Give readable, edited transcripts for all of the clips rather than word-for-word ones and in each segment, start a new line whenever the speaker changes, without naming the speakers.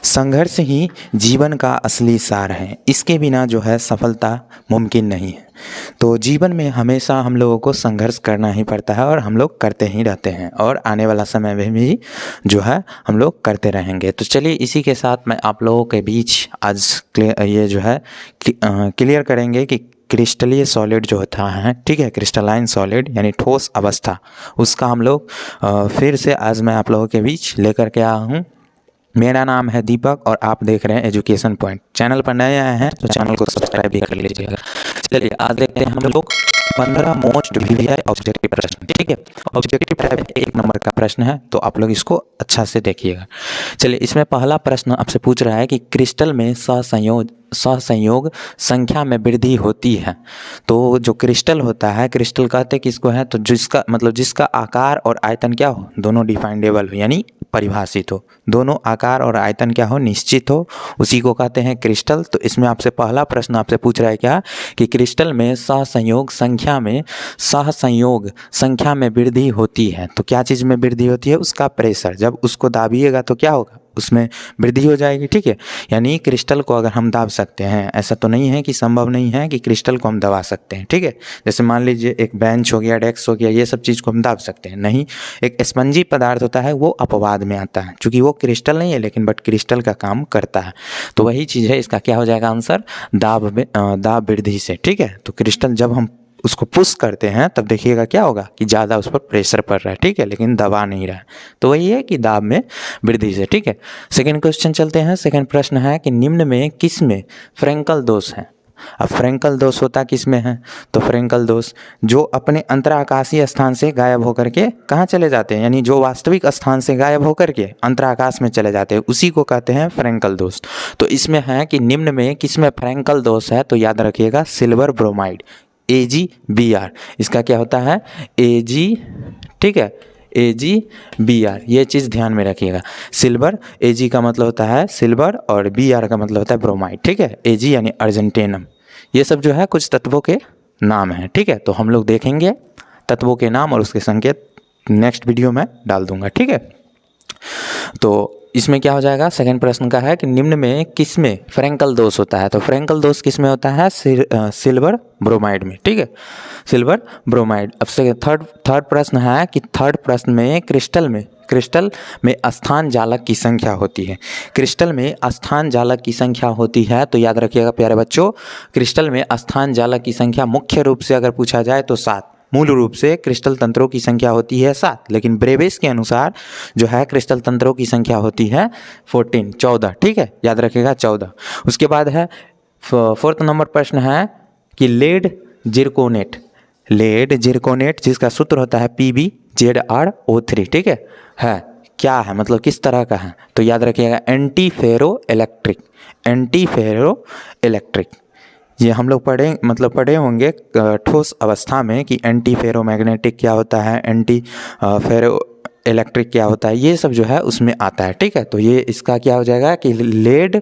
संघर्ष ही जीवन का असली सार है, इसके बिना जो है सफलता मुमकिन नहीं है। तो जीवन में हमेशा हम लोगों को संघर्ष करना ही पड़ता है और हम लोग करते ही रहते हैं और आने वाला समय में भी जो है हम लोग करते रहेंगे। तो चलिए इसी के साथ मैं आप लोगों के बीच आज ये जो है क्लियर करेंगे कि क्रिस्टलीय सॉलिड जो होता है, ठीक है, क्रिस्टलाइन सॉलिड यानी ठोस अवस्था, उसका हम लोग फिर से आज मैं आप लोगों के बीच लेकर के आया हूँ। मेरा नाम है दीपक और आप देख रहे हैं एजुकेशन पॉइंट। चैनल पर नए आए हैं तो चैनल को सब्सक्राइब भी कर लीजिएगा। चलिए आज देखते हैं हम लोग 15 मोस्ट वीवीआई ऑब्जेक्टिव प्रश्न, ठीक है। ऑब्जेक्टिव टाइप 1 नंबर का प्रश्न है, तो आप लोग इसको अच्छा से देखिएगा। चलिए इसमें पहला प्रश्न आपसे पूछ रहा है कि क्रिस्टल में सहसंयोग संख्या में वृद्धि होती है। तो जो क्रिस्टल होता है, क्रिस्टल कहते किसको है, तो जिसका आकार और आयतन क्या हो, दोनों डिफाइंडेबल हो यानी परिभाषित हो, दोनों आकार और आयतन क्या हो, निश्चित हो, उसी को कहते हैं क्रिस्टल। तो इसमें आपसे पहला प्रश्न आपसे पूछ रहा है क्या कि क्रिस्टल में सहसंयोग संख्या में वृद्धि होती है। तो क्या चीज़ में वृद्धि होती है, उसका प्रेशर, जब उसको दाबिएगा तो क्या होगा, उसमें वृद्धि हो जाएगी, ठीक है। यानी क्रिस्टल को अगर हम दाब सकते हैं, ऐसा तो नहीं है कि संभव नहीं है कि क्रिस्टल को हम दबा सकते हैं, ठीक है। जैसे मान लीजिए एक बेंच हो गया, डेस्क हो गया, ये सब चीज़ को हम दाब सकते हैं, नहीं। एक स्पंजी पदार्थ होता है वो अपवाद में आता है, क्योंकि वो क्रिस्टल नहीं है लेकिन बट क्रिस्टल का काम करता है। तो वही चीज़ है, इसका क्या हो जाएगा आंसर, दाब वृद्धि से, ठीक है। तो क्रिस्टल जब हम उसको पुश करते हैं तब देखिएगा क्या होगा कि ज़्यादा उस पर प्रेशर पड़ रहा है, ठीक है, लेकिन दबा नहीं रहा है। तो वही है कि दाब में वृद्धि से, ठीक है। सेकंड क्वेश्चन चलते हैं। सेकंड प्रश्न है कि निम्न में किस में फ्रैंकल दोष है। अब फ्रैंकल दोष होता किस में है, तो फ्रैंकल दोष जो अपने अंतराकाशीय स्थान से गायब होकर के कहाँ चले जाते हैं, यानी जो वास्तविक स्थान से गायब होकर के अंतराकाश में चले जाते हैं, उसी को कहते हैं फ्रैंकल दोष। तो इसमें है कि निम्न में किस में फ्रैंकल दोष है, तो याद रखिएगा सिल्वर ब्रोमाइड, AgBr, इसका क्या होता है Ag, ठीक है, AgBr, ये चीज़ ध्यान में रखिएगा। सिल्वर, Ag का मतलब होता है सिल्वर और Br का मतलब होता है ब्रोमाइड, ठीक है। Ag यानी अर्जेंटेनम, ये सब जो है कुछ तत्वों के नाम हैं, ठीक है। तो हम लोग देखेंगे तत्वों के नाम और उसके संकेत नेक्स्ट वीडियो में डाल दूंगा, ठीक है। तो इसमें क्या हो जाएगा, सेकंड प्रश्न का है कि निम्न में किस में फ्रैंकल दोष होता है। तो फ्रैंकल दोष किस में होता है, सिल्वर ब्रोमाइड में, ठीक है, सिल्वर ब्रोमाइड। अब से थर्ड प्रश्न है कि थर्ड प्रश्न में क्रिस्टल में स्थान जालक की संख्या होती है। क्रिस्टल में स्थान जालक की संख्या होती है, तो याद रखिएगा प्यारे बच्चों, क्रिस्टल में स्थान जालक की संख्या मुख्य रूप से अगर पूछा जाए तो 7, मूल रूप से क्रिस्टल तंत्रों की संख्या होती है 7, लेकिन ब्रेवेस के अनुसार जो है क्रिस्टल तंत्रों की संख्या होती है 14, ठीक है, याद रखिएगा 14। उसके बाद है फोर्थ नंबर प्रश्न है कि लेड जिरकोनेट जिसका सूत्र होता है PbZrO3, ठीक है क्या है, मतलब किस तरह का है, तो याद रखिएगा एंटी फेरो इलेक्ट्रिक। ये हम लोग पढ़े होंगे ठोस अवस्था में कि एंटी फेरोमैग्नेटिक क्या होता है, एंटी फेरो इलेक्ट्रिक क्या होता है, ये सब जो है उसमें आता है, ठीक है। तो ये इसका क्या हो जाएगा कि लेड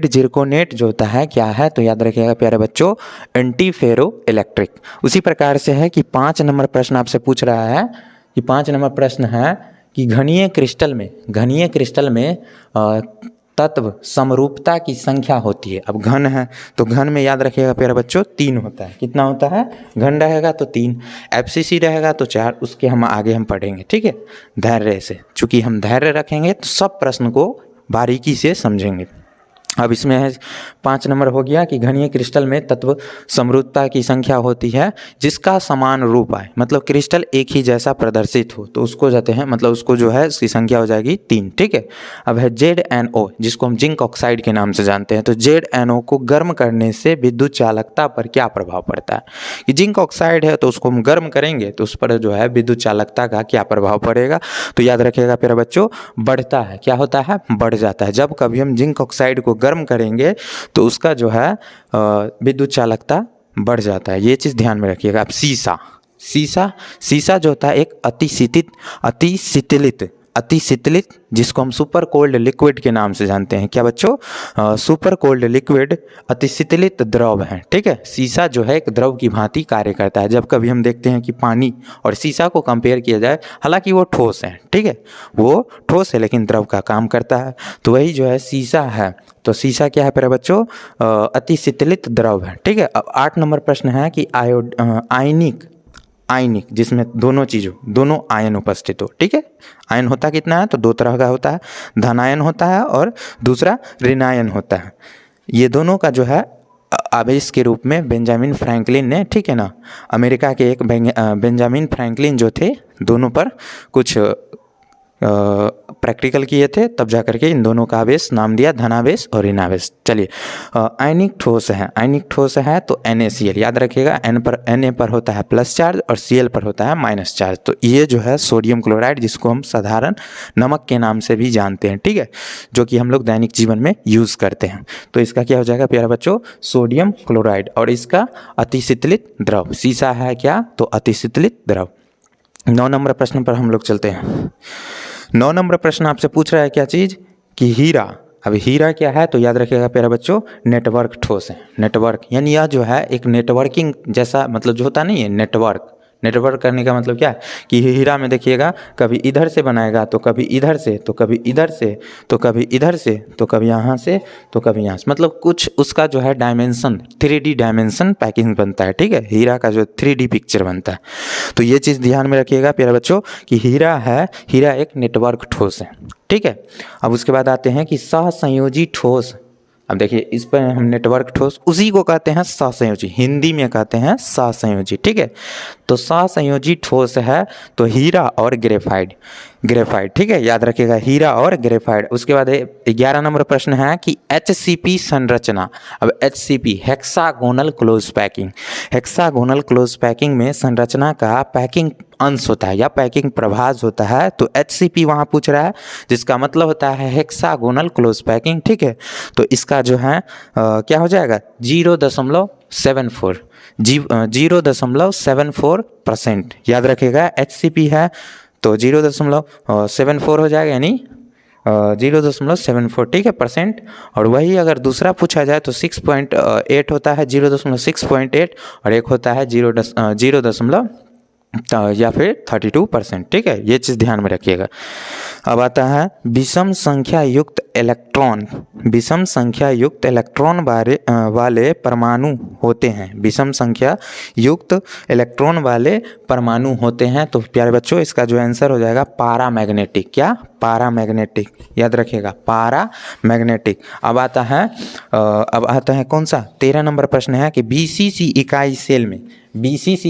जिरकोनेट जो होता है क्या है, तो याद रखिएगा प्यारे बच्चों एंटी फेरो इलेक्ट्रिक। उसी प्रकार से है कि 5 नंबर प्रश्न आपसे पूछ रहा है कि 5 नंबर प्रश्न है कि घनीय क्रिस्टल में तत्व समरूपता की संख्या होती है। अब घन है तो घन में याद रखिएगा प्यारे बच्चों 3 होता है, कितना होता है, घन रहेगा तो 3, FCC रहेगा तो 4, उसके हम आगे पढ़ेंगे, ठीक है, धैर्य से। चूँकि हम धैर्य रखेंगे तो सब प्रश्न को बारीकी से समझेंगे। अब इसमें है 5 नंबर हो गया कि घनीय क्रिस्टल में तत्व समरूपता की संख्या होती है जिसका समान रूप आए, मतलब क्रिस्टल एक ही जैसा प्रदर्शित हो, तो उसको जाते हैं, मतलब उसको जो है उसकी संख्या हो जाएगी 3, ठीक है। अब है ZnO जिसको हम जिंक ऑक्साइड के नाम से जानते हैं। तो ZnO को गर्म करने से विद्युत चालकता पर क्या प्रभाव पड़ता है, कि जिंक ऑक्साइड है तो उसको हम गर्म करेंगे तो उस पर जो है विद्युत चालकता का क्या प्रभाव पड़ेगा, तो याद रखिएगा प्यारे बच्चों बढ़ता है, क्या होता है, बढ़ जाता है। जब कभी हम जिंक ऑक्साइड को गर्म करेंगे तो उसका जो है विद्युत चालकता बढ़ जाता है, ये चीज़ ध्यान में रखिएगा। अब शीशा जो होता है एक अतिशीतित अति शीतलित, जिसको हम सुपर कोल्ड लिक्विड के नाम से जानते हैं। क्या बच्चों? सुपर कोल्ड लिक्विड अति शीतलित द्रव है, ठीक है। शीशा जो है एक द्रव की भांति कार्य करता है। जब कभी हम देखते हैं कि पानी और शीशा को कंपेयर किया जाए, हालांकि वो ठोस है, ठीक है, वो ठोस है लेकिन द्रव का काम करता है, तो वही जो है शीशा है। तो शीशा क्या है प्यारे बच्चों? अति शीतलित द्रव है, ठीक है। अब 8 नंबर प्रश्न है कि आयनिक, जिसमें दोनों आयन उपस्थित हो, ठीक है। आयन होता कितना है? तो 2 तरह का होता है, धनायन होता है और दूसरा ऋणायन होता है। ये दोनों का जो है आवेश के रूप में बेंजामिन फ्रैंकलिन ने, ठीक है ना, अमेरिका के एक बेंजामिन फ्रैंकलिन जो थे, दोनों पर कुछ प्रैक्टिकल किए थे, तब जा करके इन दोनों का आवेश नाम दिया धनावेश और ऋणावेश। चलिए, आयनिक ठोस है तो NaCl याद रखिएगा, Na पर होता है प्लस चार्ज और Cl पर होता है माइनस चार्ज। तो ये जो है सोडियम क्लोराइड, जिसको हम साधारण नमक के नाम से भी जानते हैं, ठीक है, जो कि हम लोग दैनिक जीवन में यूज़ करते हैं। तो इसका क्या हो जाएगा प्यारे बच्चों? Sodium chloride. और इसका अतिशीतलित द्रव, शीशा है क्या? तो अतिशीतलित द्रव। 9 नंबर प्रश्न पर हम लोग चलते हैं। 9 नंबर प्रश्न आपसे पूछ रहा है क्या चीज़? कि हीरा। अब हीरा क्या है? तो याद रखिएगा प्यारे बच्चों, नेटवर्क ठोस है। नेटवर्क यानी यह जो है एक नेटवर्किंग जैसा, मतलब जो होता नहीं है नेटवर्क करने का मतलब क्या है कि हीरा में देखिएगा, कभी इधर से बनाएगा तो कभी इधर से, तो कभी इधर से, तो कभी इधर से, तो कभी यहाँ से, तो कभी यहाँ से, मतलब कुछ उसका जो है डायमेंशन 3D डायमेंशन पैकिंग बनता है, ठीक है। हीरा का जो 3D पिक्चर बनता है। तो ये चीज़ ध्यान में रखिएगा प्यारे बच्चों कि हीरा एक नेटवर्क ठोस है, ठीक है। अब उसके बाद आते हैं कि सहसंयोजी ठोस। अब देखिए, इस पर हम नेटवर्क ठोस, उसी को कहते हैं सहसंयोजी, हिंदी में कहते हैं सहसंयोजी, ठीक है। तो सहसंयोजी ठोस है तो हीरा और ग्रेफाइट, ठीक है, याद रखिएगा, हीरा और ग्रेफाइट। उसके बाद 11 नंबर प्रश्न है कि HCP संरचना। अब HCP हेक्सागोनल क्लोज पैकिंग में संरचना का पैकिंग अंश होता है या पैकिंग प्रभाज होता है, तो HCP वहाँ पूछ रहा है, जिसका मतलब होता है हेक्सागोनल क्लोज पैकिंग, ठीक है। तो इसका जो है क्या हो जाएगा? 0.74% याद रखिएगा। HCP है तो 0.74 हो जाएगा, यानी 0.74, ठीक है, परसेंट। और वही अगर दूसरा पूछा जाए तो 6.8 होता है, 0.6.8, और एक होता है 0 या फिर 32%, ठीक है। ये चीज़ ध्यान में रखिएगा। अब आता है विषम संख्या युक्त इलेक्ट्रॉन वाले परमाणु होते हैं। विषम संख्या युक्त इलेक्ट्रॉन वाले परमाणु होते हैं, तो प्यारे बच्चों इसका जो आंसर हो जाएगा पारामैग्नेटिक। क्या? पारामैग्नेटिक, याद रखिएगा, पारामैग्नेटिक। अब आता है कौन सा? 13 नंबर प्रश्न है कि BCC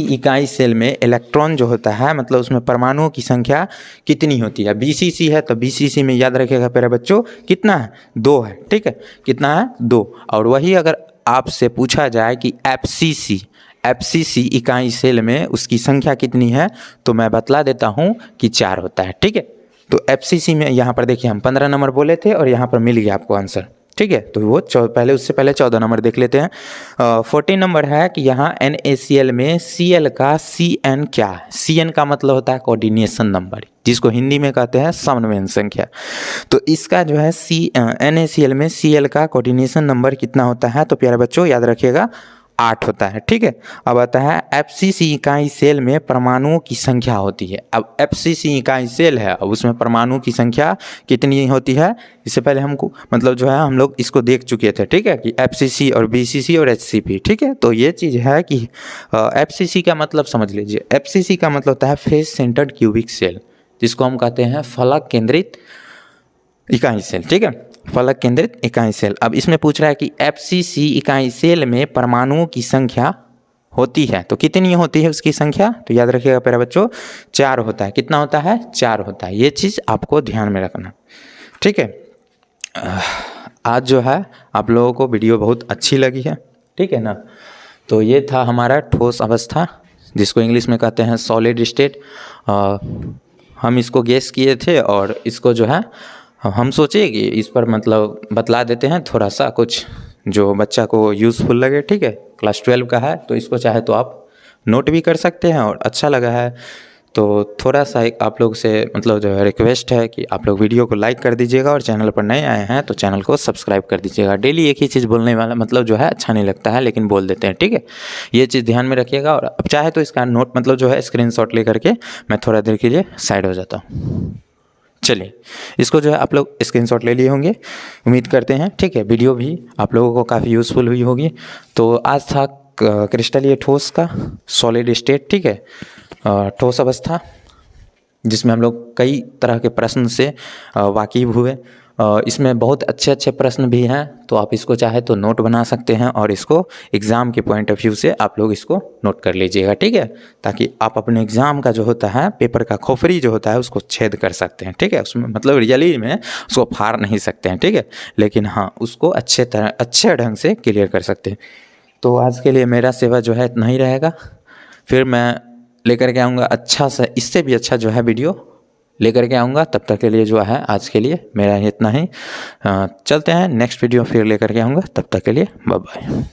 इकाई सेल में इलेक्ट्रॉन जो होता है, मतलब उसमें परमाणुओं की संख्या कितनी होती है? BCC है तो BCC में याद रखिएगा प्यारे बच्चों कितना है? 2 है, ठीक है। कितना है? 2। और वही अगर आपसे पूछा जाए कि FCC इकाई सेल में उसकी संख्या कितनी है, तो मैं बतला देता हूँ कि 4 होता है, ठीक है। तो FCC में यहाँ पर देखिए हम 15 नंबर बोले थे और यहाँ पर मिल गया आपको आंसर, ठीक है। तो वो उससे पहले 14 नंबर देख लेते हैं। 14 नंबर है कि यहाँ NaCl में Cl का Cn क्या है? Cn का मतलब होता है कोऑर्डिनेशन नंबर, जिसको हिंदी में कहते हैं समन्वयन संख्या। तो इसका जो है NaCl में Cl का कोऑर्डिनेशन नंबर कितना होता है? तो प्यारे बच्चों याद रखिएगा 8 होता है, ठीक है। अब आता है FCC इकाई सेल में परमाणुओं की संख्या होती है। अब FCC इकाई सेल है, अब उसमें परमाणुओं की संख्या कितनी होती है? इससे पहले हमको मतलब जो है हम लोग इसको देख चुके थे, ठीक है, कि FCC और BCC और HCP, ठीक है। तो ये चीज़ है कि FCC का मतलब समझ लीजिए, FCC का मतलब होता है फेस सेंटर्ड क्यूबिक सेल, जिसको हम कहते हैं फलक केंद्रित इकाई सेल, ठीक है, फलक केंद्रित इकाई सेल। अब इसमें पूछ रहा है कि FCC इकाई सेल में परमाणुओं की संख्या होती है, तो कितनी होती है उसकी संख्या? तो याद रखिएगा प्यारे बच्चों 4 होता है। कितना होता है? 4 होता है। ये चीज़ आपको ध्यान में रखना, ठीक है। आज जो है आप लोगों को वीडियो बहुत अच्छी लगी है, ठीक है ना। तो ये था हमारा ठोस अवस्था, जिसको इंग्लिश में कहते हैं सॉलिड स्टेट। हम इसको गेस किए थे और इसको जो है हम सोचे कि इस पर मतलब बतला देते हैं थोड़ा सा कुछ जो बच्चा को यूज़फुल लगे, ठीक है। क्लास 12 का है तो इसको चाहे तो आप नोट भी कर सकते हैं, और अच्छा लगा है तो थोड़ा सा एक आप लोग से मतलब जो है रिक्वेस्ट है कि आप लोग वीडियो को लाइक कर दीजिएगा और चैनल पर नए आए हैं तो चैनल को सब्सक्राइब कर दीजिएगा। डेली एक ही चीज़ बोलने वाला मतलब जो है अच्छा नहीं लगता है, लेकिन बोल देते हैं, ठीक है। ये चीज़ ध्यान में रखिएगा। और अब चाहे तो इसका नोट मतलब जो है स्क्रीनशॉट ले करके मैं थोड़ा देर के लिए साइड हो जाता हूँ। चलिए, इसको जो है आप लोग स्क्रीनशॉट ले लिए होंगे, उम्मीद करते हैं, ठीक है। वीडियो भी आप लोगों को काफ़ी यूज़फुल हुई होगी। तो आज था क्रिस्टल ये ठोस का सॉलिड स्टेट, ठीक है, ठोस अवस्था, जिसमें हम लोग कई तरह के प्रश्न से वाकिफ़ हुए। इसमें बहुत अच्छे अच्छे प्रश्न भी हैं, तो आप इसको चाहे तो नोट बना सकते हैं और इसको एग्ज़ाम के पॉइंट ऑफ व्यू से आप लोग इसको नोट कर लीजिएगा, ठीक है, ताकि आप अपने एग्ज़ाम का जो होता है पेपर का खोपड़ी जो होता है उसको छेद कर सकते हैं, ठीक है। उसमें मतलब रियली में उसको फाड़ नहीं सकते हैं, ठीक है, लेकिन हाँ उसको अच्छे ढंग से क्लियर कर सकते हैं। तो आज के लिए मेरा सेवा जो है इतना ही रहेगा। फिर मैं लेकर के आऊँगा अच्छा सा, इससे भी अच्छा जो है वीडियो लेकर के आऊँगा। तब तक के लिए जो है आज के लिए मेरा इतना ही। चलते हैं, नेक्स्ट वीडियो फिर लेकर के आऊँगा। तब तक के लिए बाय बाय।